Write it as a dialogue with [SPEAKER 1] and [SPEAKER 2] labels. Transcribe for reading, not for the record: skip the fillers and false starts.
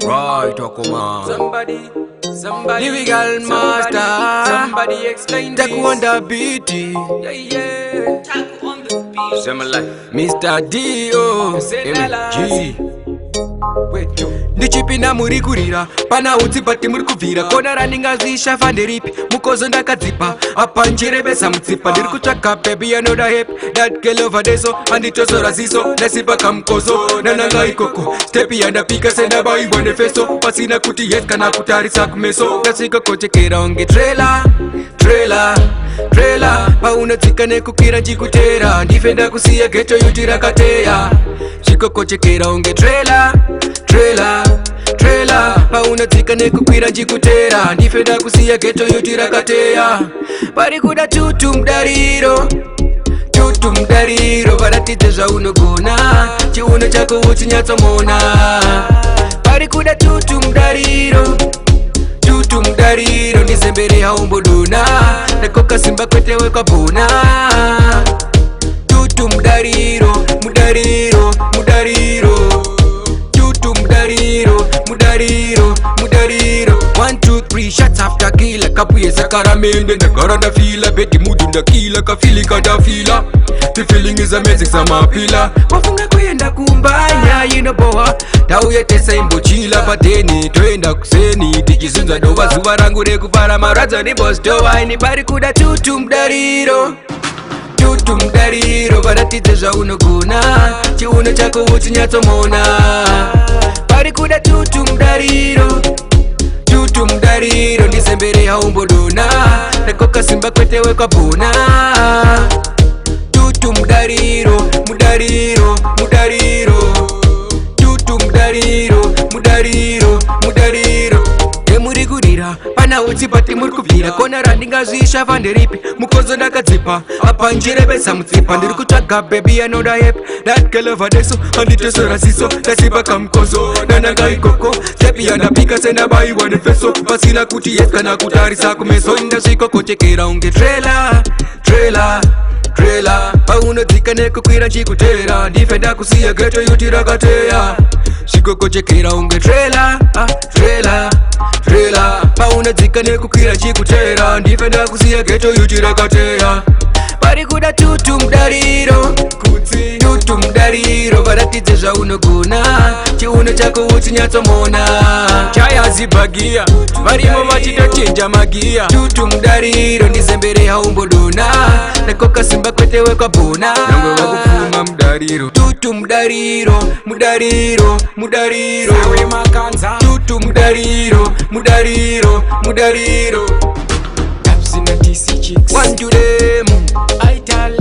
[SPEAKER 1] Right, Okuma.
[SPEAKER 2] Somebody,
[SPEAKER 1] Lyrical master.
[SPEAKER 2] somebody explain this.
[SPEAKER 1] Taku on the beat.
[SPEAKER 2] Yeah. Taku on the beat.
[SPEAKER 1] Mr. D.O.
[SPEAKER 2] Senala. Wait, yo.
[SPEAKER 1] Ndichipinda muri kurira pana utsi pati muri kubvira kona randingazisha fanderipi mukozo ndakadzipa apa njerebesa mutsipa ndiri kutsvaka baby anoda hep that girl over there so anditosora ziso ndasipa kamukozo nananga ikoko stepi yandapika sendabaibwa nefeso pasina kuti yes kana kutarisa kumeso ndasvikokochekera unge trela paunodzika nekukira nchikutera ndifenda kusiya geto yuti rakateya zvikokochekera unge trela paunodzika nekukwira nchikutera ndifenda kusiya geto yuti rakateya pari kuda tutu mudariro varatidze zvaunogona chiuno chako uchinyatsomuona pari kuda tutu mudariro ndizembere haumbodona nekoka simba kwetewe kwabhona tutu mudariro mudariro 1 2 3 shots after kila kapuye sakaramende ndagara ndafila beti mudu ndakila kafilika ndafila the feeling is amazing samapila wafunga kuenda kumbanya inoboha tauyetesa imbochila pateni toenda kuseni tichizinza dova zuva rangu rekufara maradza nebostowa inibari kuda tutu mudariro varatidze zvaunogona chiuno chako uchinyatsomuona pari kuda tutu mudariro ndizembere haumbodona nekoka simba kwetewe kwabhona tutu mudariro emuri kurira pana utsi pati muri kubvira kona randingazvisha fanderipi mukozo ndakadzipa apa njerebesa mutsipa ndiri kutsvaga baby anoda hep that girl over there so anditosora ziso ndasipa kamukozo nananga ikoko stepi yandapika sendabayiwa nefeso pasina kuti yes kana kutarisa kumeso ndasvikokochekera unge trela paunodzika nekukwira nchikutera ndifenda kusiya geto yuti rakateya zvikokochekera unge trela paunodzika nekukwira nchikutera ndifenda kusiya geto yuti rakateya pari kuda tutu mudariro varatidze zvaunogona chiuno chako uchinyatsomuona chayazibagiya varimo vachitochinja magiya tutu mudariro ndizembere haumbodona nekoka simba kwetewe kwabhona nangwe vakupfuma mudariro tutu mudariro tutu mudariro
[SPEAKER 2] Absina TC chicks.
[SPEAKER 1] wanjuremu
[SPEAKER 2] Aital